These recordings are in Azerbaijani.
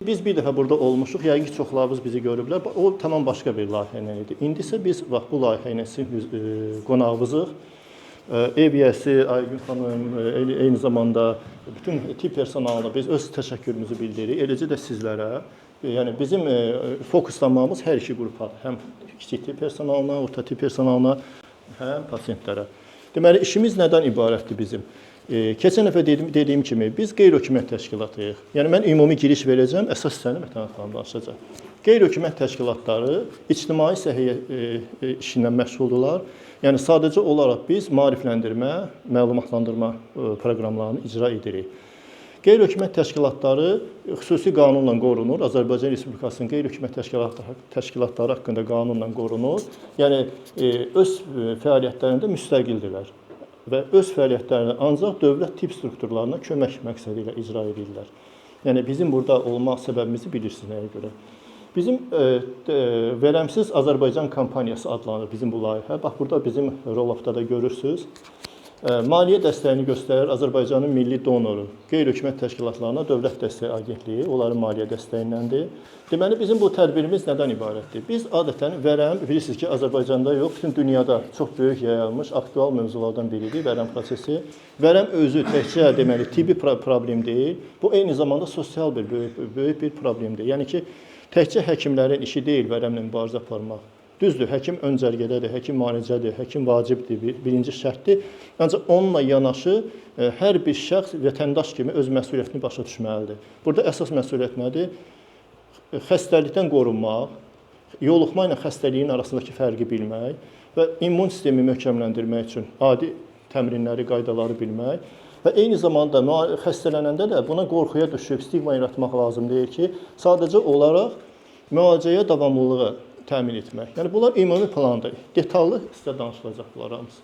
biz bir dəfə burada olmuşuq, yəqin ki, çoxlarınız bizi görüblər. O tamam başqa bir layihə ilə idi. İndi isə biz bax bu layihə ilə sizin qonağımızıq. Ev yiyəsi Aygün xanım, eyni zamanda bütün tibb personalına biz öz təşəkkürümüzü bildiririk. Eləcə də sizlərə. Yəni bizim fokuslanmamız hər iki qrupa, həm kiçik tibb personalına, orta tibb personalına, həm pasientlərə. Deməli, işimiz nədən ibarətdir bizim? Keçən dəfə dediyim kimi, biz qeyri-hökumət təşkilatıyıq. Yəni, mən ümumi giriş verəcəm, əsas səni Mətanət xanım danışacaq. Qeyri-hökumət təşkilatları ictimai səhiyyə işindən məşğuldurlar. Yəni, sadəcə olaraq biz maarifləndirmə, məlumatlandırma proqramlarını icra edirik. Qeyri-hökumət təşkilatları xüsusi qanunla qorunur. Azərbaycan Respublikasının qeyri-hökumət təşkilatları haqqında qanunla qorunur. Yəni, öz fəaliyyətlərində müstəqildirlər və öz fəaliyyətlərini ancaq dövlət tibb strukturlarına kömək məqsədi ilə icra edirlər. Yəni, bizim burada olmaq səbəbimizi bilirsiniz nəyə görə. Bizim Vərəmsiz Azərbaycan kampaniyası adlanır bizim bu layihə. Bax, burada bizim roll-up'da da görürsünüz. Maliyyə dəstəyini göstərir Azərbaycanın milli donoru, qeyri-hökumət təşkilatlarına Dövlət Dəstəyi Agentliyi, onların maliyyə dəstəyindəndir. Deməli, bizim bu tədbirimiz nədən ibarətdir? Biz adətən vərəm, bilirsiniz ki, Azərbaycanda yox, bütün dünyada çox böyük yayılmış, aktual mövzulardan biridir vərəm prosesi. Vərəm özü təkcə, deməli, tibbi problem deyil, bu eyni zamanda sosial bir, böyük bir problemdir. Yəni ki, təkcə həkimlərin işi deyil vərəmlə mübarizə aparmaq. Düzdür, həkim öncəlgədədir, həkim müalicədir, həkim vacibdir, birinci şərtdir. Ancaq onunla yanaşı hər bir şəxs vətəndaş kimi öz məsuliyyətini başa düşməlidir. Burada əsas məsuliyyət nədir? Xəstəlikdən qorunmaq, yoluxma ilə xəstəliyin arasındakı fərqi bilmək və immun sistemi möhkəmləndirmək üçün adi təmrinləri, qaydaları bilmək və eyni zamanda xəstələnəndə də buna qorxuya düşüb, stigma yaratmaq lazım deyil ki, sadəcə olaraq müalicəyə davamlılığı təmin etmək. Yəni, bunlar ümumi plandır. Detallı sizə danışılacaq bunlar hamısı.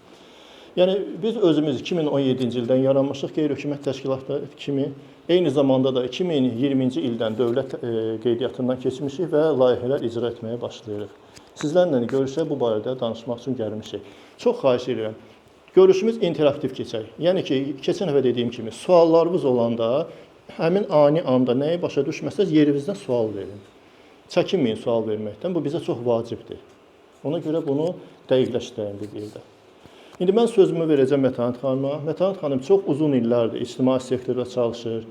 Yəni, biz özümüz 2017-ci ildən yaranmışıq qeyri-hökumət təşkilatları kimi. Eyni zamanda da 2020-ci ildən dövlət qeydiyyatından keçmişik və layihələr icra etməyə başlayırıq. Sizlərlə görüşə bu barədə danışmaq üçün gəlmişik. Çox xahiş edirəm. Görüşümüz interaktiv keçək. Yəni ki, keçən dəfə dediyim kimi, suallarınız olanda həmin ani anda nəyi başa düşməsəz yerinizdən sual verin. Çəkinməyin sual verməkdən, bu bizə çox vacibdir. Ona görə bunu dəqiqləşdirən bir yerdə. İndi mən sözümü verəcəm Mətanət xanıma. Mətanət xanım çox uzun illərdir ictimai sektorda çalışır.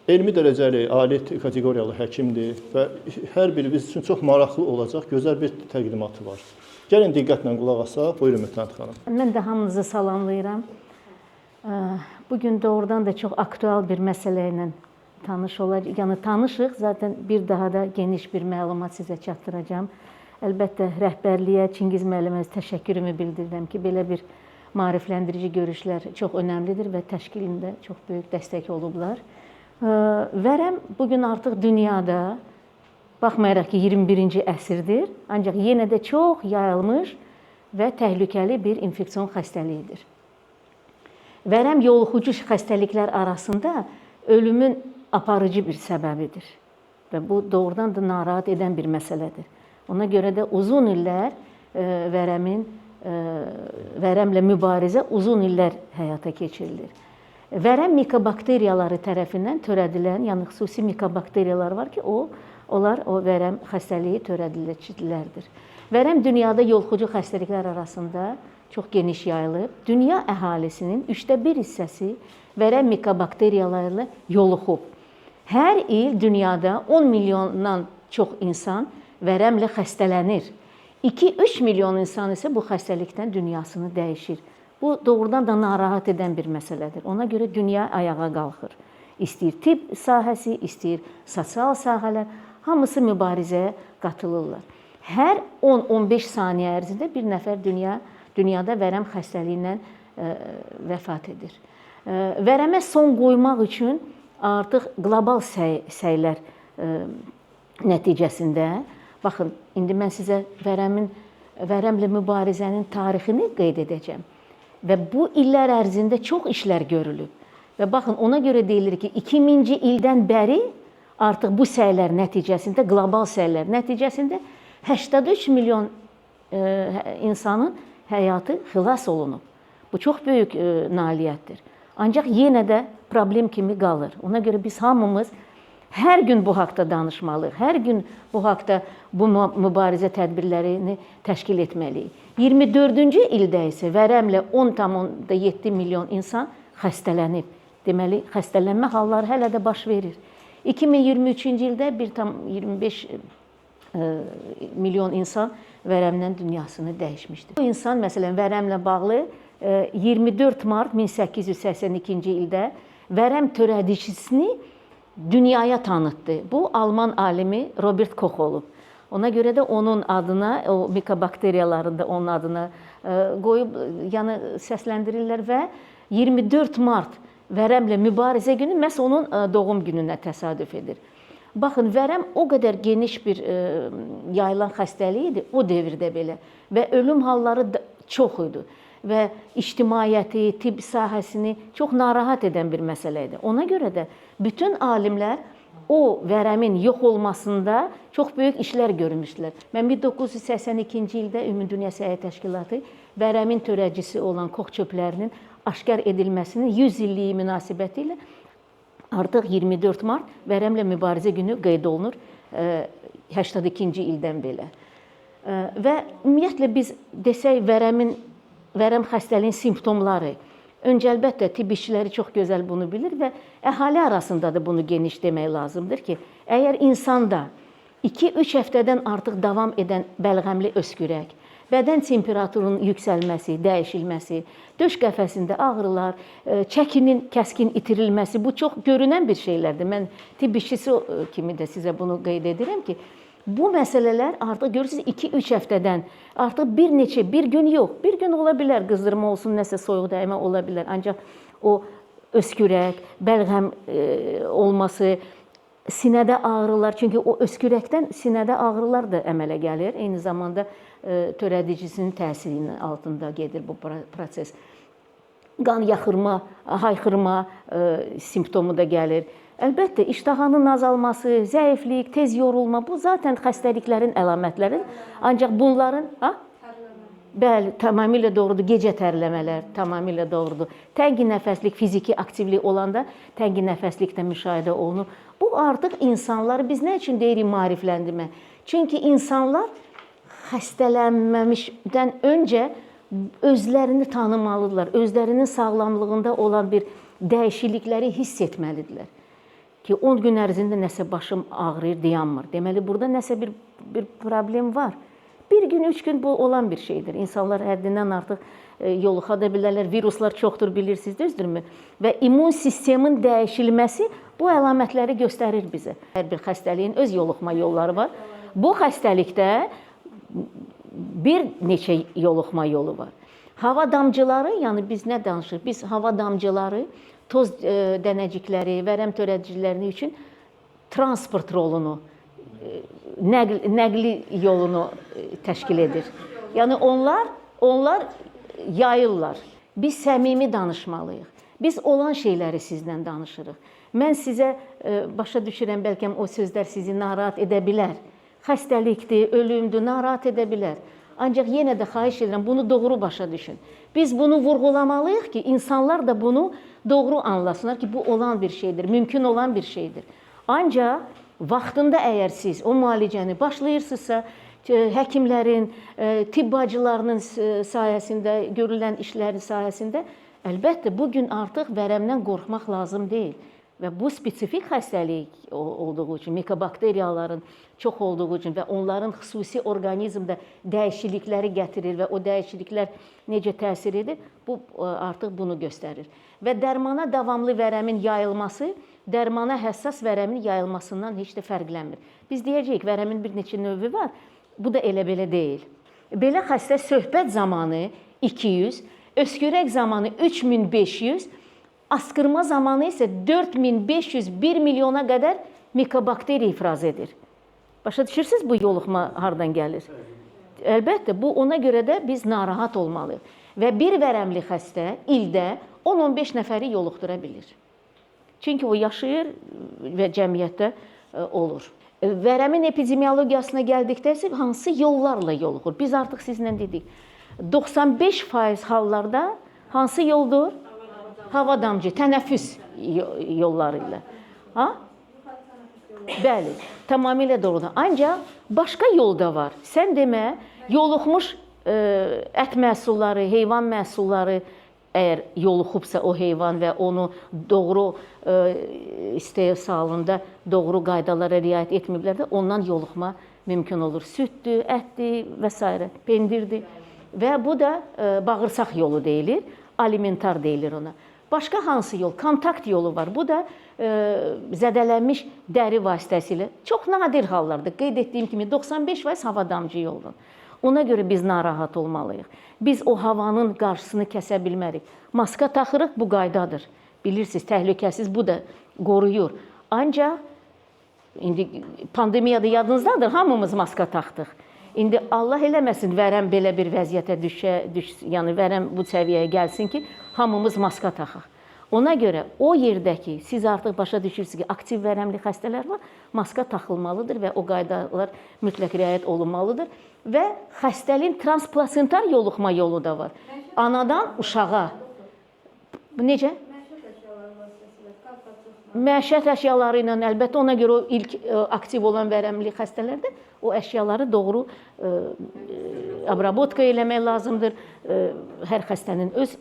Elmi dərəcəli, ali kateqoriyalı həkimdir və hər birimiz üçün çox maraqlı olacaq, gözəl bir təqdimatı var. Gəlin diqqətlə qulaq asaq. Buyurun Mətanət xanım. Mən də hamınızı salamlayıram. Bugün doğrudan da çox aktual bir məsələ ilə tanış olacaq. Yəni tanışıq, zaten bir daha da geniş bir məlumat sizə çatdıracağam. Əlbəttə rəhbərliyə, Çingiz müəllimə təşəkkürümü bildirirəm ki, belə bir maarifləndirici görüşlər çox önəmlidir və təşkilində çox böyük dəstək olublar. Vərəm bugün artıq dünyada, baxmayaraq ki 21-ci əsrdir, ancaq yenə də çox yayılmış və təhlükəli bir infeksion xəstəliyidir. Vərəm yoluxucu xəstəliklər arasında ölümün aparıcı bir səbəbidir və bu doğrudan da narahat edən bir məsələdir. Ona görə də uzun illər vərəmlə mübarizə uzun illər həyata keçirilir. Vərəm mikobakteriyaları tərəfindən törədilən, yəni xüsusi mikobakteriyalar var ki, onlar o vərəm xəstəliyi törədilicilərdir. Vərəm dünyada yoluxucu xəstəliklər arasında çox geniş yayılıb. Dünya əhalisinin 1/3 hissəsi vərəm mikobakteriyalarıyla yoluxub. Hər il dünyada 10 milyondan çox insan vərəmlə xəstələnir. 2-3 milyon insan isə bu xəstəlikdən dünyasını dəyişir. Bu doğrudan da narahat edən bir məsələdir. Ona görə dünya ayağa qalxır. İstəyir tibb sahəsi, istəyir sosial sahələr, hamısı mübarizəyə qatılırlar. Hər 10-15 saniyə ərzində bir nəfər dünyada vərəm xəstəliyindən vəfat edir. Vərəmə son qoymaq üçün artıq qlobal səylər nəticəsində, baxın, indi mən sizə vərəmlə mübarizənin tarixini qeyd edəcəm. Və bu illər ərzində çox işlər görülüb. Və baxın, ona görə deyilir ki, 2000-ci ildən bəri artıq bu səylər nəticəsində, qlobal səylər nəticəsində 83 milyon insanın həyatı xilas olunub. Bu çox böyük nailiyyətdir. Ancaq yenə də problem kimi qalır. Ona görə biz hamımız Hər gün bu haqqda danışmalıyıq. Hər gün bu haqqda bu mübarizə tədbirlərini təşkil etməliyik. 24-cü ildə isə vərəmlə 10,7 milyon insan xəstələnib. Deməli, xəstələnmə halları hələ də baş verir. 2023-cü ildə 1,25 milyon insan vərəmdən dünyasını dəyişmişdir. Bu insan, məsələn, vərəmlə bağlı 24 mart 1882-ci ildə vərəm törədicisini dünyaya tanıtdı. Bu, Alman alimi Robert Koch olub. Ona görə də onun adına, o mikobakteriyaların da onun adına qoyub, yəni səsləndirirlər və 24 mart vərəmlə mübarizə günü məhz onun doğum gününə təsadüf edir. Baxın, vərəm o qədər geniş bir yayılan xəstəlik idi o dövrdə belə və ölüm halları çox idi və ictimaiyyəti, tibb sahəsini çox narahat edən bir məsələ idi. Ona görə də bütün alimlər o vərəmin yox olmasında çox böyük işlər görmüşdülər. Mən 1982-ci ildə Ümumdünya Səhiyyə Təşkilatı vərəmin törədicisi olan Koch çöplərinin aşkar edilməsinin 100 illiyi münasibəti ilə artıq 24 mart vərəmlə mübarizə günü qeyd olunur 82-ci ildən belə. Və ümumiyyətlə biz desək vərəm xəstəliyin simptomları, öncə əlbəttə tibb işçiləri çox gözəl bunu bilir və əhali arasında da bunu geniş demək lazımdır ki, əgər insanda 2-3 həftədən artıq davam edən bəlğəmli öskürək, bədən temperaturunun yüksəlməsi, dəyişilməsi, döş qəfəsində ağrılar, çəkinin kəskin itirilməsi, bu çox görünən bir şeylərdir. Mən tibb işçisi kimi də sizə bunu qeyd edirəm ki, bu məsələlər artıq görürsünüz 2-3 həftədən artıq bir gün yox, bir gün ola bilər, qızdırma olsun, nəsə soyuq dəymə ola bilər. Ancaq o öskürək, bəlğəm olması, sinədə ağrılar, çünki o öskürəkdən sinədə ağrılar da əmələ gəlir. Eyni zamanda törədicisinin təsirinin altında gedir bu proses. Qan yaxırma, hayxırma simptomu da gəlir. Əlbəttə, iştahanın azalması, zəiflik, tez yorulma, bu zaten xəstəliklərin əlamətləri. Ancaq bunların... Bəli, tamamilə doğrudur. Gecə tərləmələr tamamilə doğrudur. Təngi nəfəslik, fiziki aktivlik olanda təngi nəfəslik də müşahidə olunur. Bu artıq insanları biz nə üçün deyirik maarifləndirmə? Çünki insanlar xəstələnməmişdən öncə özlərini tanımalıdırlar. Özlərinin sağlamlığında olan bir dəyişiklikləri hiss etməlidirlər. Ki 10 gün ərzində nəsə başım ağrıyır, dayanmır. Deməli, burada nəsə bir problem var. Bir gün, 3 gün bu olan bir şeydir. İnsanlar həddindən artıq yoluxa da bilərlər. Viruslar çoxdur, bilirsiniz, düzdürmü? Və immun sistemin dəyişilməsi bu əlamətləri göstərir bizə. Hər bir xəstəliyin öz yoluxma yolları var. Bu xəstəlikdə bir neçə yoluxma yolu var. Hava damcıları, yəni biz nə danışırıq? Biz hava damcıları, toz dənəcikləri, vərəm törədiciləri üçün transport rolunu, nəqli yolunu təşkil edir. Yəni onlar yayırlar. Biz səmimi danışmalıyıq. Biz olan şeyləri sizlə danışırıq. Mən sizə başa düşürəm, bəlkə o sözlər sizi narahat edə bilər. Xəstəlikdir, ölümdür, narahat edə bilər. Ancaq yenə də xahiş edirəm, bunu doğru başa düşün. Biz bunu vurğulamalıyıq ki, insanlar da bunu doğru anlasınlar ki, bu olan bir şeydir, mümkün olan bir şeydir. Ancaq vaxtında əgər siz o müalicəni başlayırsınızsa, həkimlərin, tibb bacılarının sayəsində, görülən işlərin sayəsində, əlbəttə, bugün artıq vərəmdən qorxmaq lazım deyil. Və bu spesifik xəstəlik olduğu üçün, mikobakteriyaların çox olduğu üçün və onların xüsusi orqanizmdə dəyişiklikləri gətirir və o dəyişikliklər necə təsir edir, bu artıq bunu göstərir. Və dərmana davamlı vərəmin yayılması, dərmana həssas vərəmin yayılmasından heç də fərqlənmir. Biz deyəcəyik, vərəmin bir neçə növü var, bu da elə-belə deyil. Belə xəstə söhbət zamanı 200, öskürək zamanı 3500, askırma zamanı isə 4500-1 milyona qədər mikobakteri ifraz edir. Başa düşürsünüz bu yoluxma hardan gəlir? Əlbəttə, bu ona görə də biz narahat olmalıyıq. Və bir vərəmli xəstə ildə 10-15 nəfəri yoluxdura bilir. Çünki o yaşayır və cəmiyyətdə olur. Vərəmin epidemiologiyasına gəldikdə isə hansı yollarla yoluxur? Biz artıq sizlə dedik. 95% hallarda hansı yoldur? Hava damcı, tənəffüs yolları ilə. Bəli, tamamilə doğrudur. Ancaq başqa yol da var. Sən demə, yoluxmuş ət məhsulları, heyvan məhsulları əgər yoluxubsa o heyvan və onu doğru istehsalında doğru qaydalara riayət etməyiblər də ondan yoluxma mümkün olur. Süddür, ətdir və s. pendirdir. Və bu da bağırsaq yolu deyilir, alimentar deyilir ona. Başqa hansı yol? Kontakt yolu var. Bu da zədələnmiş dəri vasitəsilə çox nadir hallarda, qeyd etdiyim kimi 95% hava damcı yolundan. Ona görə biz narahat olmalıyıq. Biz o havanın qarşısını kəsə bilmərik. Maska taxırıq, bu qaydadır. Bilirsiniz, təhlükəsiz, bu da qoruyur. Ancaq indi pandemiyada yadınızdadır, hamımız maska taxdıq. İndi Allah eləməsin vərəm belə bir vəziyyətə yəni vərəm bu səviyyəyə gəlsin ki, hamımız maska taxaq. Ona görə o yerdəki siz artıq başa düşürsünüz ki, aktiv vərəmli xəstələr var, maska taxılmalıdır və o qaydalar mütləq riayət olunmalıdır və xəstəliyin transplasentar yoluxma yolu da var. Anadan uşağa. Necə? Məişət əşyaları ilə əlbəttə ona görə o ilk aktiv olan vərəmli xəstələrdə o əşyaları doğru abrabotka eləmək lazımdır. Hər xəstənin öz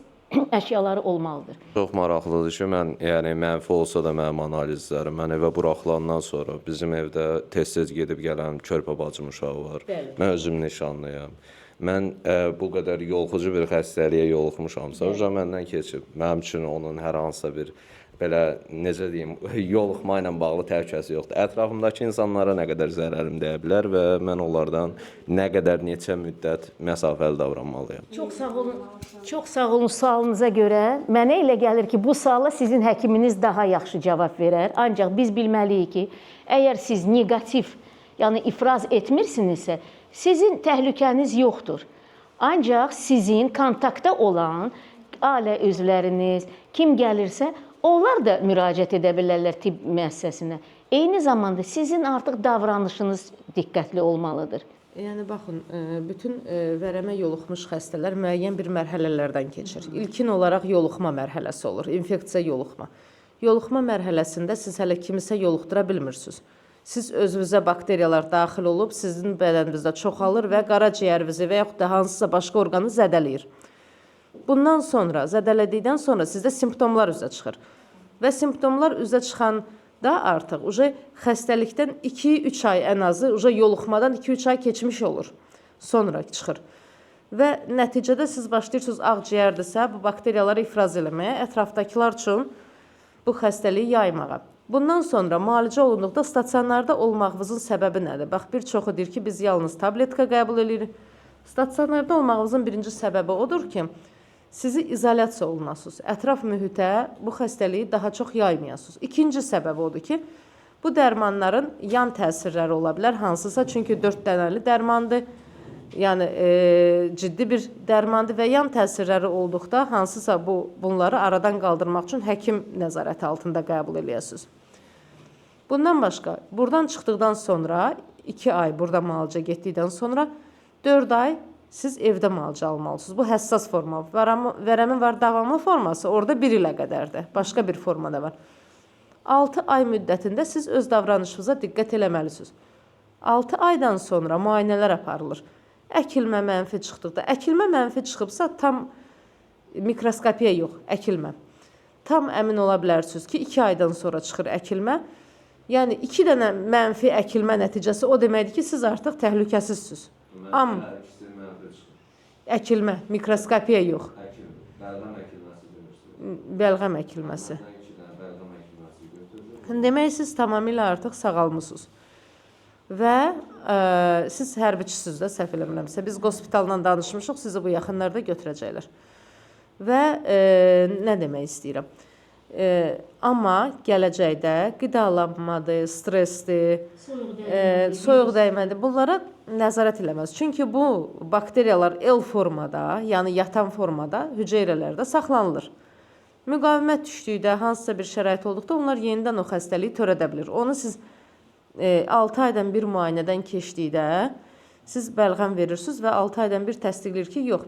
əşyaları olmalıdır. Çox maraqlıdır ki, yəni mənfi olsa da mənim analizlərim, mən evə buraxılandan sonra bizim evdə tez-tez gedib gələn körpə bacım uşağı var. Bəli. Mən özüm nişanlıyam. Mən bu qədər yoluxucu bir xəstəliyə yoluxmuşamsa, məndən keçib. Mənim üçün onun hər hansısa bir belə necə deyim, yoluxma ilə bağlı təhlükəsi yoxdur. Ətrafımdakı insanlara nə qədər zərərim dəyə bilər və mən onlardan nə qədər neçə müddət məsafəli davranmalıyam. Çox sağ olun sualınıza görə. Mənə elə gəlir ki, bu suala sizin həkiminiz daha yaxşı cavab verər. Ancaq biz bilməliyik ki, əgər siz negativ, yəni ifraz etmirsinizsə, sizin təhlükəniz yoxdur. Ancaq sizin kontaktda olan ailə üzvləriniz, kim gəlirsə, onlar da müraciət edə bilərlər tibb müəssisəsinə. Eyni zamanda sizin artıq davranışınız diqqətli olmalıdır. Yəni baxın, bütün vərəmə yoluxmuş xəstələr müəyyən bir mərhələlərdən keçir. İlkin olaraq yoluxma mərhələsi olur, infeksiya yoluxma. Yoluxma mərhələsində siz hələ kimisə yoluxdura bilmirsiniz. Siz özünüzə bakteriyalar daxil olub, sizin bədəninizdə çoxalır və qaraciyərinizi və yaxud da hansısa başqa orqanı zədələyir. Bundan sonra, zədələdikdən sonra sizdə simptomlar üzə çıxır. Və simptomlar üzə çıxanda artıq xəstəlikdən 2-3 ay ən azı, yoluxmadan 2-3 ay keçmiş olur. Sonra çıxır. Və nəticədə siz başlayırsınız ağciyərdirsə, bu bakteriyaları ifraz eləməyə, ətrafdakılar üçün bu xəstəliyi yaymağa. Bundan sonra müalicə olunduqda stasionarda olmağınızın səbəbi nədir? Bax, bir çoxu deyir ki, biz yalnız tabletka qəbul edirik. Stasionarda olmağınızın birinci səbəbi odur ki, sizi izolyasiya olunasınız. Ətraf mühitə bu xəstəliyi daha çox yaymayasınız. İkinci səbəbi odur ki, bu dərmanların yan təsirləri ola bilər hansısa, çünki 4 dənəli dərmandır. Yəni ciddi bir dərmandır və yan təsirləri olduqda hansısa bunları aradan qaldırmaq üçün həkim nəzarəti altında qəbul eləyəsiniz. Bundan başqa, buradan çıxdıqdan sonra 2 ay burada müalicə getdikdən sonra 4 ay siz evdə müalicə almalısınız. Bu həssas forma. Vərəmin var davamlı forması orada 1 ilə qədərdir. Başqa bir formada var. 6 ay müddətində siz öz davranışınıza diqqət eləməlisiniz. 6 aydan sonra müayinələr aparılır. Əkilmə mənfi çıxdıqda, əkilmə mənfi çıxıbsa tam mikroskopiya yox, əkilmə. Tam əmin ola bilərsiniz ki, 2 aydan sonra çıxır əkilmə. Yəni 2 dənə mənfi əkilmə nəticəsi o deməkdir ki, siz artıq təhlükəsizsiniz. Əkilmə, mikroskopiya yox. Bəlğəm əkilməsi deyirsiniz. Bəlğəm əkilməsi. Demək, siz tamamilə artıq sağalmısınız. Və siz hərbiçisiniz də, səhv eləmirəmsə. Biz qospitaldan danışmışıq, sizi bu yaxınlarda götürəcəklər. Və nə demək istəyirəm? Amma gələcəkdə qidalanmadır, stressdir, soyuq dəymədir. Bunlara nəzarət eləməz. Çünki bu bakteriyalar L formada, yəni yatan formada hüceyrələrdə saxlanılır. Müqavimət düşdükdə, hansısa bir şərait olduqda onlar yenidən o xəstəliyi törədə bilir. Onu siz 6 aydan bir müayinədən keçdikdə Siz bəlğəm verirsiniz və 6 aydan bir təsdiqləyir ki, yox,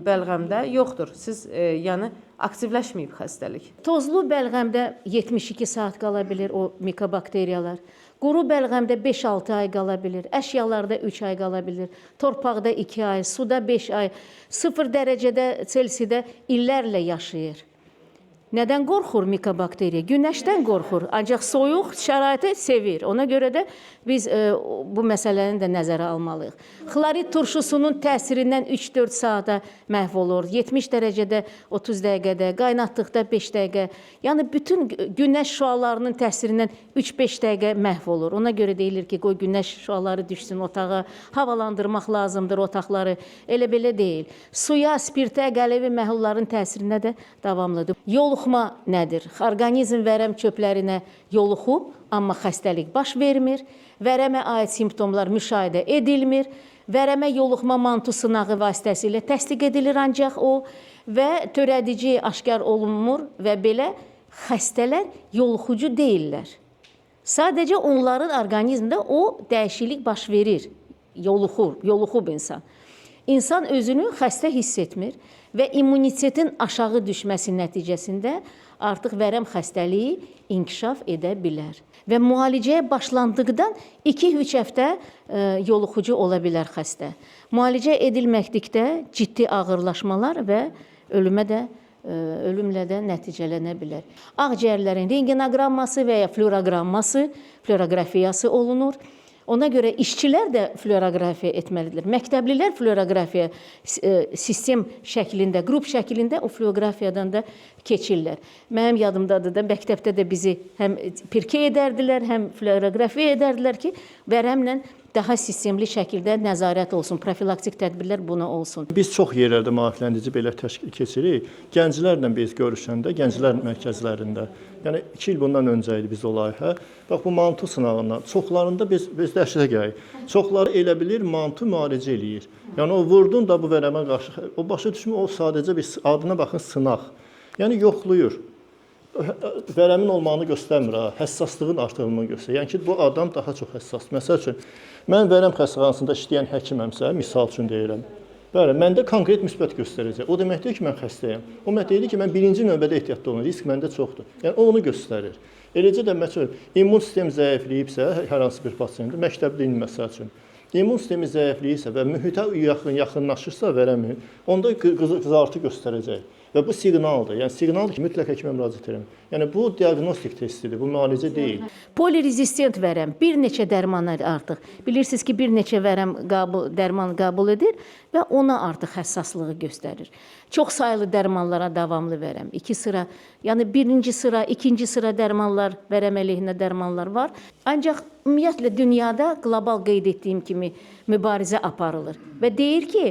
bəlğəmdə yoxdur. Siz yəni aktivləşməyib xəstəlik. Tozlu bəlğəmdə 72 saat qala bilir o mikobakteriyalar. Quru bəlğəmdə 5-6 ay qala bilir. Əşyalarda 3 ay qala bilir. Torpaqda 2 ay, suda 5 ay, 0 dərəcədə Selsidə illərlə yaşayır. Nədən qorxur mikobakteriya? Günəşdən qorxur. Ancaq soyuq şəraiti sevir. Ona görə də biz bu məsələni də nəzərə almalıyıq. Xlorid turşusunun təsirindən 3-4 saata məhv olur. 70 dərəcədə 30 dəqiqədə, qaynatdıqda 5 dəqiqə. Yəni bütün günəş şüalarının təsirindən 3-5 dəqiqə məhv olur. Ona görə deyilir ki, qoy günəş şüaları düşsün otağa, havalandırmaq lazımdır otaqları. Elə belə deyil. Suya, spirtə, qələvi məhlulların təsirinə də davamlıdır. Yoluxma nədir? Orqanizm vərəm çöplərinə yoluxub, amma xəstəlik baş vermir. Vərəmə aid simptomlar müşahidə edilmir. Vərəmə yoluxma mantu sınağı vasitəsilə təsdiq edilir ancaq o və törədici aşkar olunmur və belə xəstələr yoluxucu deyillər. Sadəcə onların orqanizmdə o dəyişiklik baş verir. Yoluxub insan. İnsan özünü xəstə hiss etmir və immunitetin aşağı düşməsi nəticəsində artıq vərəm xəstəliyi inkişaf edə bilər. Və müalicəyə başlandıqdan 2-3 həftə yoluxucu ola bilər xəstə. Müalicə edilməkdikdə ciddi ağırlaşmalar və ölümlə də nəticələnə bilər. Ağciyərlərin rentgenoqramması və ya fluoroqrafiyası olunur. Ona görə işçilər də fluoroqrafiya etməlidir. Məktəblilər fluoroqrafiya sistem şəklində, qrup şəklində o fluoroqrafiyadan da keçirlər. Mənim yadımdadır da məktəbdə də bizi həm pirkə edərdilər, həm fluoroqrafiya edərdilər ki, vərəmlə daha sistemli şəkildə nəzarət olsun, profilaktik tədbirlər buna olsun. Biz çox yerlərdə maarifləndirici belə təşkil keçirik. Gənclərlə biz görüşəndə, gənclər mərkəzlərində, yəni 2 il bundan öncə idi biz o layihə. Bax bu mantu sınağından çoxlarında biz dəhşətə gəlirik. Çoxları elə bilir mantu müalicə eləyir. Yəni o vurdun da bu vərəmə qarşı, o başa düşmür, o sadəcə bir adına baxın sınaq. Yəni yoxlayır. Vərəmin olmağını göstərmir, həssaslığın artırılığını göstərir. Yəni ki, bu adam daha çox həssas. Məsəl üçün, mən vərəm xəstəxanasında işləyən həkiməmsə, misal üçün deyirəm, bəli, məndə konkret müsbət göstərəcək. O demək deyil ki, mən xəstəyəm. O demək deyil ki, mən birinci növbədə ehtiyatlı olmalıyam, risk məndə çoxdur. Yəni, o onu göstərir. Eləcə də, məsəl üçün, immun sistem zəifləyibsə, hər hansı bir pasiyentdə, məktəblinin məsəl üçün, immun sistemi zəifləyirsə və mühitə yaxınlaşırsa vərəmin, onda qızartı göstərəcək. Və bu siqnaldır. Yəni siqnaldır ki, mütləq həkimə müraciət edin. Yəni bu diaqnostik testidir, bu müalicə deyil. Polirezistent vərəm bir neçə dərmanlar artıq. Bilirsiniz ki, bir neçə vərəm dərman qəbul edir və ona artıq həssaslığı göstərir. Çox saylı dərmanlara davamlı vərəm. 2 sıra, yəni birinci sıra, ikinci sıra dərmanlar, vərəm əleyhinə dərmanlar var. Ancaq ümumiyyətlə dünyada qlobal qeyd etdiyim kimi mübarizə aparılır və deyir ki,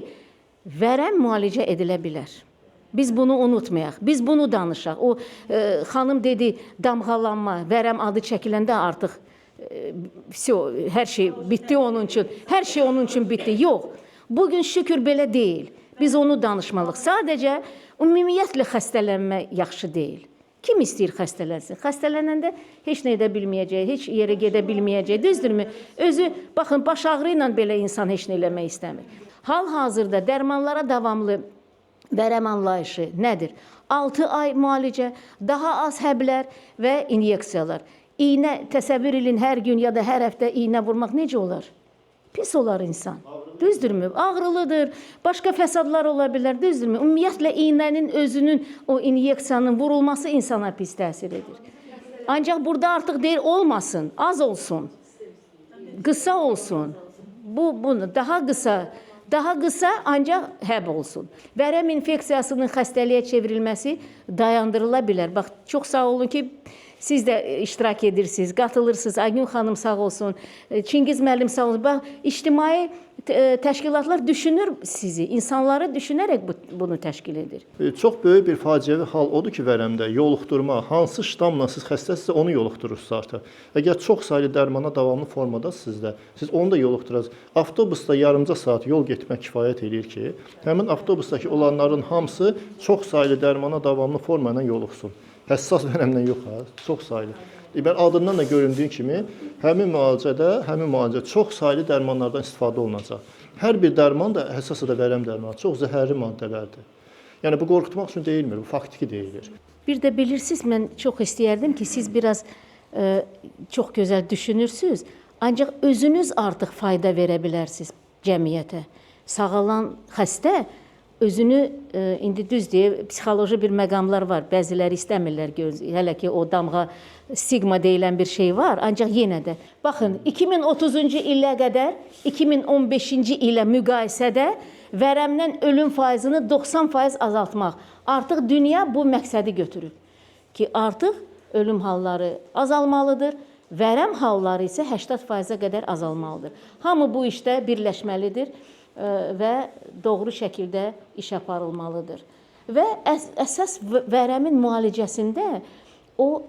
vərəm müalicə edilə bilər. Biz bunu unutmayaq, biz bunu danışaq. O xanım dedi, damğalanma, vərəm adı çəkiləndə artıq hər şey bitdi onun üçün. Hər şey onun üçün bitdi. Yox, bugün şükür belə deyil. Biz onu danışmalıyıq. Sadəcə, ümumiyyətlə xəstələnmə yaxşı deyil. Kim istəyir xəstələnsin? Xəstələnəndə heç nə edə bilməyəcək, heç yerə gedə bilməyəcək. Düzdürmü? Özü, baxın, baş ağrı ilə belə insan heç nə eləmək istəmir. Hal-hazırda dərmanlara davamlı vərəm anlayışı nədir? 6 ay müalicə, daha az həblər və inyeksiyalar. İynə, təsəvvür edin, hər gün ya da hər həftə iynə vurmaq necə olar? Pis olar insan. Düzdürmü? Ağrılıdır, başqa fəsadlar ola bilər, düzdürmü? Ümumiyyətlə, iynənin özünün, o inyeksiyanın vurulması insana pis təsir edir. Ancaq burada artıq deyir, olmasın, az olsun, qısa olsun. Bunu daha qısa ancaq həb olsun. Vərəm infeksiyasının xəstəliyə çevrilməsi dayandırıla bilər. Bax, çox sağ olun ki, siz də iştirak edirsiniz, qatılırsınız. Aygün xanım sağ olsun, Çingiz müəllim sağ olsun. Bax, ictimai təşkilatlar düşünür sizi, insanları düşünərək bunu təşkil edir. Çox böyük bir faciəvi hal odur ki, vərəmdə yoluxdurma, hansı ştamla siz xəstəsizsə onu yoluxdurursunuz artıq. Əgər çox saylı dərmana davamlı formadasınızda, siz onu da yoluxdurasınız. Avtobusda yarımca saat yol getmək kifayət edir ki, həmin avtobusdakı olanların hamısı çox saylı dərmana davamlı forma ilə yoluxsun. Həssas vərəmdən yox, çox saylı. Deməli adından da göründüyü kimi həmin müalicədə çox saylı dərmanlardan istifadə olunacaq. Hər bir dərman da əsas da vərəm dərmanı çox zəhərli maddələrdir. Yəni bu qorxutmaq üçün deyilmir, bu faktiki deyilir. Bir də bilirsiniz, mən çox istəyərdim ki, siz biraz çox gözəl düşünürsünüz, ancaq özünüz artıq fayda verə bilərsiniz cəmiyyətə. Sağalan xəstə özünü, indi düz deyir, psixoloji bir məqamlar var, bəziləri istəmirlər, hələ ki o damğa stigma deyilən bir şey var, ancaq yenə də. Baxın, 2030-cu illə qədər, 2015-ci ilə müqayisədə vərəmdən ölüm faizini 90% azaltmaq. Artıq dünya bu məqsədi götürür ki, artıq ölüm halları azalmalıdır, vərəm halları isə 80%-ə qədər azalmalıdır. Hamı bu işdə birləşməlidir və doğru şəkildə iş aparılmalıdır. Və əsas vərəmin müalicəsində o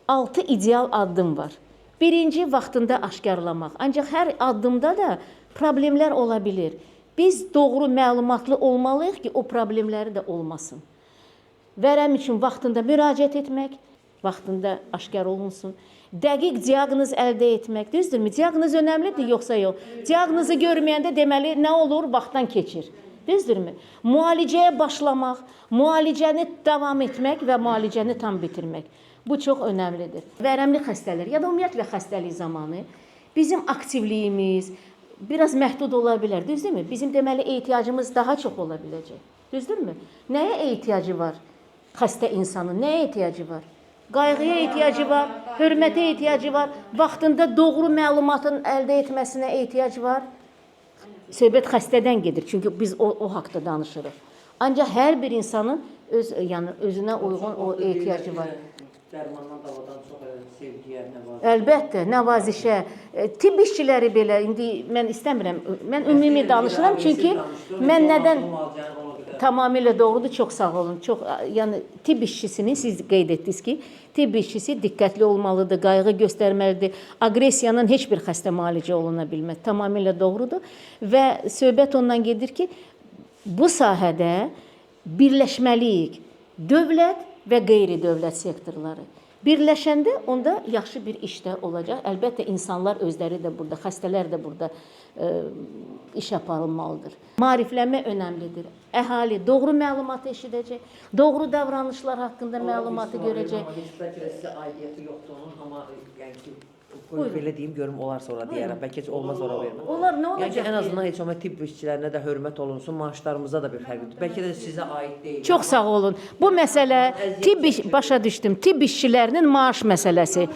6 ideal addım var. Birinci, vaxtında aşkarlamaq. Ancaq hər addımda da problemlər ola bilir. Biz doğru məlumatlı olmalıyıq ki, o problemləri də olmasın. Vərəm üçün vaxtında müraciət etmək, vaxtında aşkar olunsun. Dəqiq diaqnoz əldə etmək, düzdürmü? Diaqnoz önəmlidir, yoxsa yox? Diaqnozu görməyəndə deməli nə olur? Vaxtdan keçir. Düzdürmü? Müalicəyə başlamaq, müalicəni davam etmək və müalicəni tam bitirmək. Bu çox önəmlidir. Vərəmli xəstələr ya da ümumiyyətlə xəstəlik zamanı bizim aktivliyimiz biraz məhdud ola bilər, düzdürmü? Bizim deməli ehtiyacımız daha çox ola biləcək. Düzdürmü? Nəyə ehtiyacı var xəstə insanın? Nəyə ehtiyacı var? Qayğıya ehtiyacı var, hörmətə ehtiyacı var, vaxtında doğru məlumatın əldə etməsinə ehtiyac var. Söhbət xəstədən gedir, çünki biz o haqda danışırıq. Ancaq hər bir insanın özünə uyğun o ehtiyacı var. Dərmandan davadan çox sevgiyə, nəvazişə. Əlbəttə, nəvazişə. Tibb işçiləri belə, indi mən istəmirəm, mən ümumi danışıram, çünki mən nədən... Tamamilə doğrudur, çox sağ olun. Yəni tibb işçisinin, siz qeyd etdiniz ki, tibb işçisi diqqətli olmalıdır, qayğı göstərməlidir. Aqressiyanın heç bir xəstə müalicə oluna bilməz. Tamamilə doğrudur. Və söhbət ondan gedir ki, bu sahədə birləşməliyik. Dövlət və qeyri-dövlət sektorları. Birləşəndə onda yaxşı bir işdə olacaq. Əlbəttə, insanlar özləri də burada, xəstələr də burada iş aparılmalıdır. Maariflənmə önəmlidir. Əhali doğru məlumatı eşidəcək, doğru davranışlar haqqında məlumatı görəcək. Bəlkə də sizə aidiyyəti yoxdur onun, amma yəni ki, belə deyim, görüm olar sonra deyərəm. Bəlkə heç olmaz ora verməm. Onlar nə olacaq? Yəni ən azından heç olmasa tibb işçilərinə də hörmət olunsun, maaşlarımıza da bir fərqlidir. Bəlkə də sizə aid deyil. Çox sağ olun. Bu məsələ başa düşdüm. Tibb işçilərinin maaş məsələsi.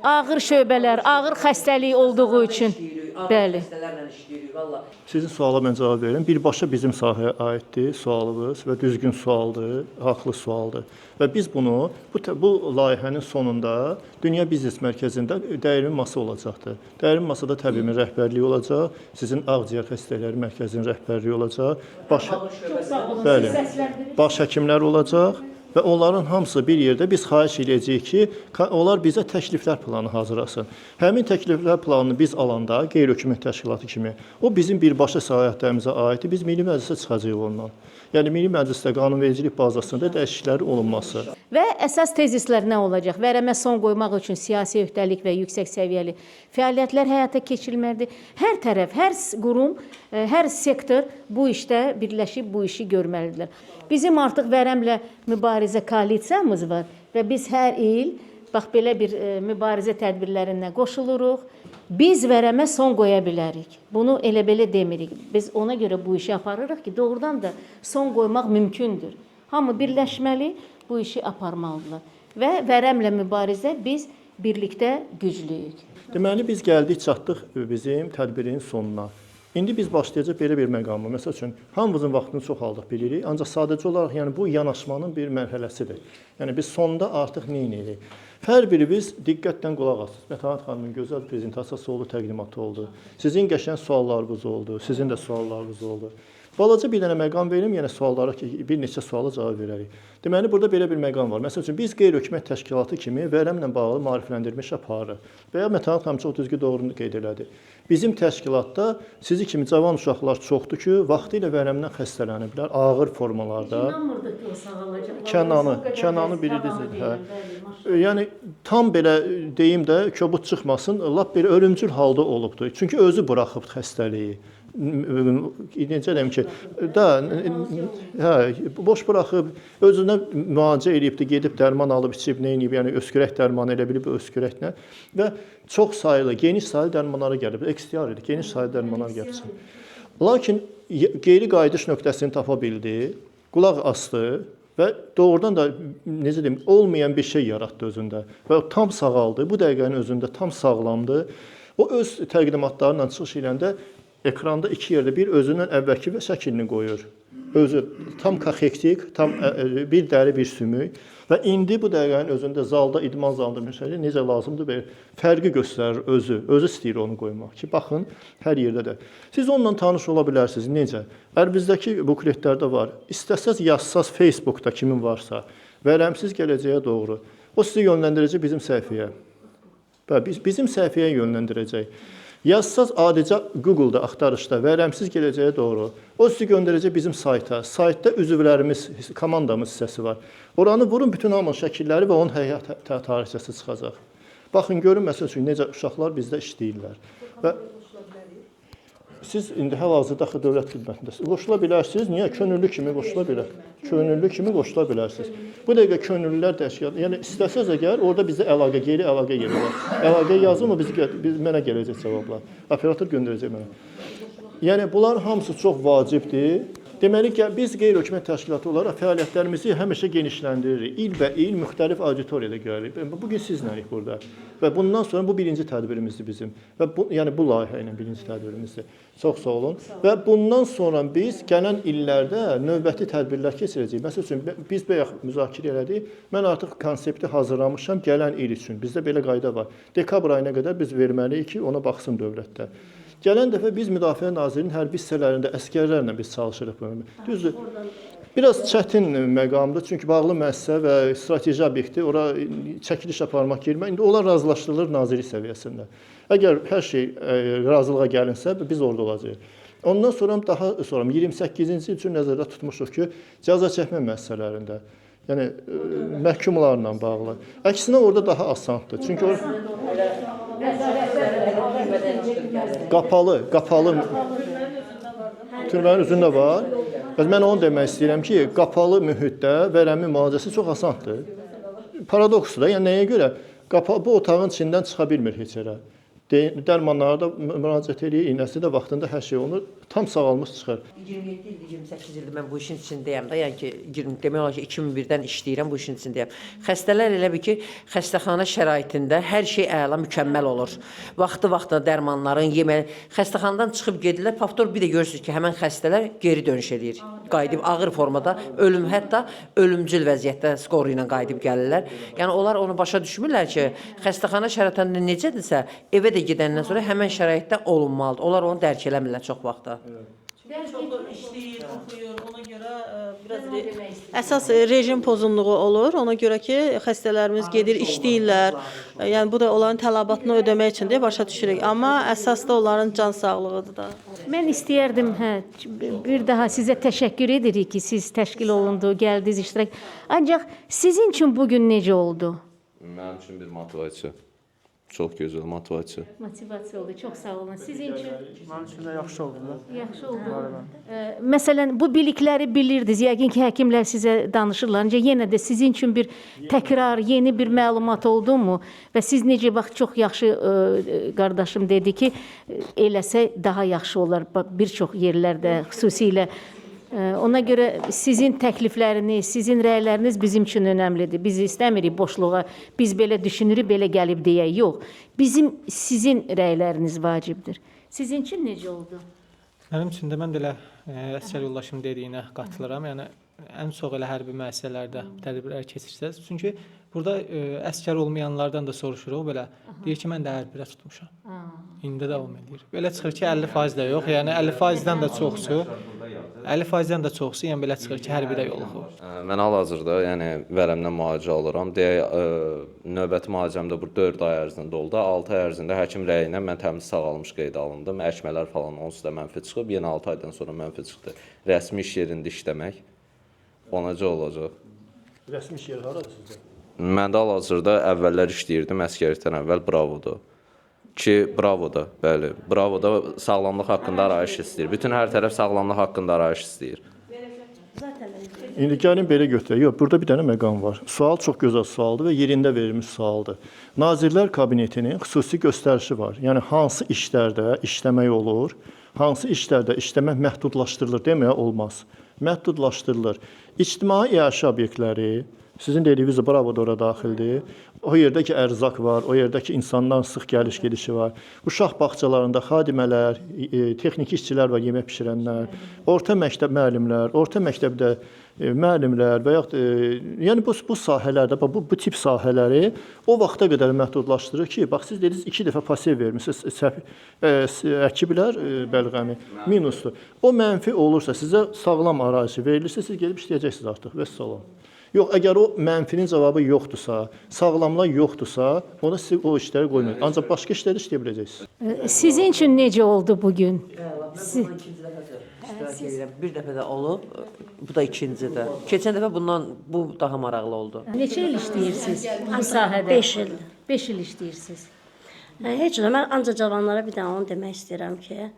Ağır şöbələr, ağır xəstəlik olduğu üçün. Bəli. Xəstələrlə işləyirik, valla. Sizin suala mən cavab verim. Birbaşa bizim sahəyə aiddir sualınız və düzgün sualdır, haqlı sualdır. Və biz bunu bu layihənin sonunda Dünya Biznes Mərkəzində dəyirmi masa olacaqdır. Dəyirmi masada təbimin rəhbərliyi olacaq, sizin ağciyər xəstələri mərkəzinin rəhbərliyi olacaq, baş həkimlər olacaq. Və onların hamısı bir yerdə biz xahiş edəcəyik ki, onlar bizə təkliflər planı hazırlasın. Həmin təkliflər planını biz alanda, qeyri-hökumət təşkilatı kimi, o bizim birbaşa səlahiyyətlərimizə aiddir. Biz Milli Məclisə çıxacağıq ondan. Yəni Milli Məclisdə qanunvericilik bazasında dəyişikliklərin olunması. Və əsas tezislər nə olacaq? Vərəmə son qoymaq üçün siyasi öhdəlik və yüksək səviyyəli fəaliyyətlər həyata keçirilməlidir. Hər tərəf, hər qurum, hər sektor bu işdə birləşib bu işi görməlidirlər. Bizim artıq vərəmlə mübarizə koalisiyamız var və biz hər il bax belə bir mübarizə tədbirlərinə qoşuluruq. Biz vərəmə son qoya bilərik. Bunu elə belə demirik. Biz ona görə bu işi aparırıq ki, doğrudan da son qoymaq mümkündür. Hamı birləşməli, bu işi aparmalıdırlar. Və vərəmlə mübarizə biz birlikdə güclüyük. Deməli, biz gəldik, çatdıq bizim tədbirin sonuna. İndi biz başlayacaq belə bir məqamı. Məsəl üçün, hamımızın vaxtını çox aldıq bilirik, ancaq sadəcə olaraq yəni, bu yanaşmanın bir mərhələsidir. Yəni, biz sonda artıq nə edirik? Hər birimiz diqqətlə qulaq asır. Mətanət xanımın gözəl prezentasiyası oldu, təqdimatı oldu. Sizin qəşəng suallarınız oldu, sizin də suallarınız oldu. Balaca bir dənə məqam verim, yenə suallara bir neçə suala cavab verərik. Deməli, burada belə bir məqam var. Məsəl üçün, biz qeyri-hökumət təşkilatı kimi vərəmlə bağlı maarifləndirmə iş aparırıq. Və ya Mətanət xanım çox düzgün doğru qeyd elədi. Bizim təşkilatda sizi kimi cavan uşaqlar çoxdur ki, vaxtilə vərəmdən xəstələniblər, ağır formalarda. İnanmırdıq ki, o sağalacaq. Kənanı bilirsiniz, hə. Yəni tam belə deyim də, kobud çıxmasın, lap bir ölümcül halda olubdu. Çünki özü buraxıb xəstəliyi. Necə deyim ki, boş buraxıb, özünə müalicə eləyibdi, gedib dərman alıb, içib, nə eləyib, yəni öskürək dərmanı elə bilib öskürəklə və çox sayılı, geniş sayılı dərmanlara gəlib, XDR idi, geniş sayılı dərmanlara gəlib. Lakin geri qayıdış nöqtəsini tapa bildi, qulaq asdı və doğrudan da, necə deyim, olmayan bir şey yaratdı özündə və tam sağaldı, bu dəqiqənin özündə tam sağlamdı. O öz təqdimatlarla çıxış eləndə ekranda iki yerdə bir özündən əvvəlki və şəklini qoyur. Özü tam kaxektik, tam bir dəri, bir sümük və indi bu dəqiqənin özündə zalda, idman zalında məsələn necə lazımdır belə fərqi göstərir özü. Özü istəyir onu qoymaq ki, baxın hər yerdə də. Siz onunla tanış ola bilərsiniz. Necə? Ərbizdəki bukletlərdə var. İstəsəz yazsaz Facebookda kimin varsa, vərəmsiz gələcəyə doğru. O sizi yönləndirəcək bizim səhifəyə. Və bizim səhifəyə yönləndirəcək. Yazsaz adicə Google-da axtarışda vərəmsiz gələcəyə doğru. O sizi göndərəcək bizim sayta. Saytda üzvlərimiz, komandamız hissəsi var. Oranı vurun, bütün hamının şəkilləri və onun həyat tarixçəsi çıxacaq. Baxın, görün, məsəl üçün, necə uşaqlar bizdə işləyirlər. Və siz indi hal-hazırda axı dövlət xidmətindəsiniz. Qoşula bilərsiniz. Niyə? Könüllü kimi qoşula bilər. Könüllü kimi qoşula bilərsiniz. Bu dəqiqə könüllülər təşkilatı, yəni istəsəz əgər orada bizə əlaqə, geri əlaqə gedir. Əlaqə yazılmı mənə gələcək cavablar. Operator göndərəcək mənə. Yəni bunlar hamısı çox vacibdir. Deməli ki, biz qeyri-hökumət təşkilatı olaraq fəaliyyətlərimizi həmişə genişləndiririk. İl müxtəlif auditoriyada görürük. Bugün sizlərik burada. Və bundan sonra bu birinci tədbirimizdir bizim. Və yəni bu layihə ilə birinci tədbirimizdir. Çox sağ olun. Və bundan sonra biz gələn illərdə növbəti tədbirlər keçirəcəyik. Məsəl üçün biz bayaq müzakirə elədik. Mən artıq konsepti hazırlamışam gələn il üçün. Bizdə belə qayda var. Dekabr ayına qədər biz verməliyik ki, ona baxsın dövlətdə. Gələn dəfə biz Müdafiə Nazirinin hərbi hissələrində əsgərlərlə biz çalışırıq. Düzdür, biraz çətin məqamdır, çünki bağlı müəssisə və strateji obyekti, ora çəkiliş aparmaq girmək, indi onlar razılaşdırılır nazirlik səviyyəsində. Əgər hər şey razılığa gəlinsə, biz orada olacağıq. Ondan sonra daha sonra 28-ci il üçün nəzərdə tutmuşuq ki, cəza çəkmə müəssisələrində, yəni məhkumlarla bağlı. Əksinə orada daha asandır. Çünki qapalı türmənin üzündə var. Mən onu demək istəyirəm ki, qapalı mühitdə vərəmin müalicəsi çox asandır. Paradoksdur da, yəni nəyə görə? Bu otağın içindən çıxa bilmir heç yerə. Dərmanlara da müraciət edir, iynəsi də vaxtında hər şey olur, tam sağalmış çıxır. 27 ildir, 28 ildir mən bu işin içindəyəm də, yəni ki, demək olar ki, 2001-dən işləyirəm, bu işin içindəyəm. Xəstələr elə bir ki, xəstəxana şəraitində hər şey əla, mükəmməl olur. Vaxtı-vaxtında dərmanların, yemək, xəstəxanadan çıxıb gedirlər, paftor bir də görürsünüz ki, həmən xəstələr geri dönüş edir. Qayıdıb ağır formada, hətta ölümcül vəziyyətdə skoru ilə qayıdıb gəlirlər. Yəni, onlar onu başa düşmürlər ki, xəstəxana şəraitində necədirsə, evə də gedəndən sonra həmən şəraitdə olunmalıdır. Onlar onu dərk eləmirlər çox vaxtda. Çoxdur, işləyir, oxuyur, ona görə biraz əsas rejim pozunluğu olur. Ona görə ki, xəstələrimiz gedir, işləyirlər. Yəni, bu da onların tələbatını ödəmək üçün deyə başa düşürük. Amma əsas da onların can sağlığıdır da. Mən istəyərdim, bir daha sizə təşəkkür edirik ki, siz təşkil olundu, gəldiniz, iştirak. Ancaq sizin üçün bugün necə oldu? Mənim üçün bir motivasiya. Çox gözəl motivasiya. Motivasiya oldu. Çox sağ olun. Sizin üçün Mənim üçün də yaxşı oldu. yaxşı oldu. Məsələn, bu bilikləri bilirdiniz. Yəqin ki, həkimlər sizə danışırlar. Ancaq yenə də sizin üçün bir təkrar, yeni bir məlumat oldu mu? Və siz necə bax çox yaxşı qardaşım dedi ki, eləsə daha yaxşı olar. Bir çox yerlərdə xüsusilə ona görə sizin təklifləriniz, sizin rəyləriniz bizim üçün önəmlidir. Biz istəmirik boşluğa, biz belə düşünürük, belə gəlib deyək. Yox, sizin rəyləriniz vacibdir. Sizin üçün necə oldu? Mənim üçün də mən də elə əsgər yoldaşım dediyinə qatılıram. Yəni ən çox elə hərbi müəssisələrdə tədbirlər keçirsəz. Çünki Burada əskər olmayanlardan da soruşuruq belə. Deyir ki, mən də hər birə tutmuşam. İndi davam edir. Belə çıxır ki, 50% də yox. Yəni 50%-dən də çoxsu. 50%-dən də çoxsu, yəni belə çıxır ki, hər birə yoluxur. Mən hal-hazırda, yəni vərəmdən müalicə alıram. Deyək, növbəti müalicəmdə bu 4 ay ərzində oldu. 6 ay ərzində həkim rəyi ilə mən təmiz sağalmış qeydə alındım. Əkmələr falan onsuz da mənfi çıxıb. Yenə 6 aydan sonra mənfi çıxdı. Rəsmi iş yerində işləmək onaca olacaq. Rəsmi iş yeri haradır sizdə? Mən də hal-hazırda əvvəllər işləyirdim, əsgərlikdən əvvəl Bravoda. Bravoda, bəli. Bravoda sağlamlıq haqqında arayış istəyir. Bütün hər tərəf sağlamlıq haqqında arayış istəyir. İndi gəlin belə götürək. Yox, burada bir dənə məqam var. Sual çox gözəl sualdır və yerində verilmiş sualdır. Nazirlər Kabinetinin xüsusi göstərişi var. Yəni hansı işlərdə işləmək olur, hansı işlərdə işləmək məhdudlaşdırılır deməyə olmaz. Məhdudlaşdırılır. İctimai iaşə obyektləri, sizin dediyiniz Bravo da ora daxildir. O yerdə ki ərzaq var, o yerdə ki insanların sıx gəliş-gedişi var. Uşaq bağçalarında xadimələr, texniki işçilər var, yemək bişirənlər, orta məktəb müəllimlər, orta məktəbdə müəllimlər və yaxud yəni bu sahələrdə bu tip sahələri o vaxta qədər məhdudlaşdırır ki, bax siz dediniz 2 dəfə pasiv vermisiniz, əkiblər bəlğəmi minusdur. O mənfi olursa sizə sağlam arazi verilirsə siz gedib işləyəcəksiniz artıq və salam. Yox, əgər o mənfinin cavabı yoxdursa, sağlamlar yoxdursa, ona siz o işləri qoymayın. Ancaq başqa işləri işləyə biləcəksiniz. Sizin üçün necə oldu bu gün? İkinci dəfədir. İştirak edirəm. Bir dəfə də olub, bu da ikincidir. Keçən dəfə bu daha maraqlı oldu. Neçə il işləyirsiniz bu sahədə? 5 il. 5 il işləyirsiniz. Heç nə, mən ancaq cavanlara bir dənə onu demək istəyirəm ki,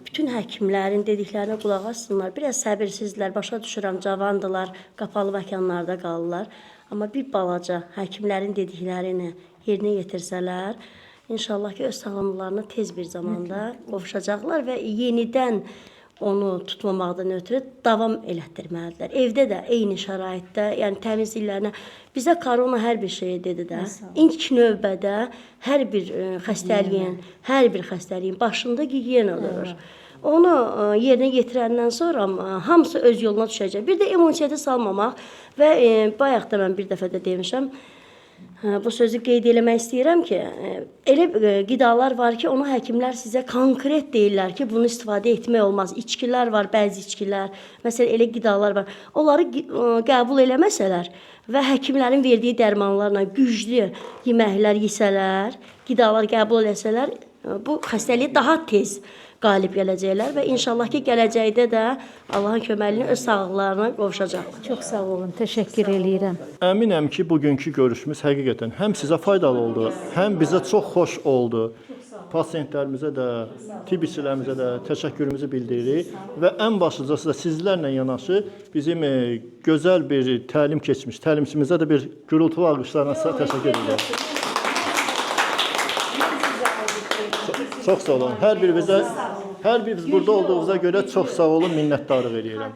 bütün həkimlərin dediklərinə qulaq assınlar. Biraz səbirsizlər, başa düşürəm, cavandılar, qapalı məkanlarda qalırlar. Amma bir balaca həkimlərin dediklərini yerinə yetirsələr, inşallah ki, öz sağlamlıqlarına tez bir zamanda qovuşacaqlar və yenidən onu tutmamaqdan ötürü davam elətdirməlidirlər. Evdə də eyni şəraitdə, yəni təmizliklərinə bizə korona hər bir şeyi dedi də. İlk növbədə hər bir xəstəliyin başında gigiyena durur. Onu yerinə yetirəndən sonra hamısı öz yoluna düşəcək. Bir də immuniteti salmamaq və bayaq da mən bir dəfə də demişəm, bu sözü qeyd eləmək istəyirəm ki, elə qidalar var ki, onu həkimlər sizə konkret deyirlər ki, bunu istifadə etmək olmaz. İçkilər var, bəzi içkilər, məsələn, elə qidalar var. Onları qəbul eləməsələr və həkimlərin verdiyi dərmanlarla güclü yeməklər yesələr, qidalar qəbul eləsələr, bu xəstəliyə daha tez qalib gələcəklər və inşallah ki, gələcəkdə də Allahın köməkliyi öz sağlıqlarına qovuşacaqlar. Çox sağ olun, təşəkkür eləyirəm. Əminəm ki, bugünkü görüşümüz həqiqətən həm sizə faydalı oldu, həm bizə çox xoş oldu. Pasientlərimizə də, tibb işçilərimizə də təşəkkürümüzü bildiririk və ən başlıcası da sizlərlə yanaşı bizim gözəl bir təlim keçmiş təlimçimizə də bir gürültülü alqışlarla təşəkkür edirəm. Çox sağ olun. Hər biriniz burada olduğunuza görə çox sağ olun, minnətdarlıq edirəm.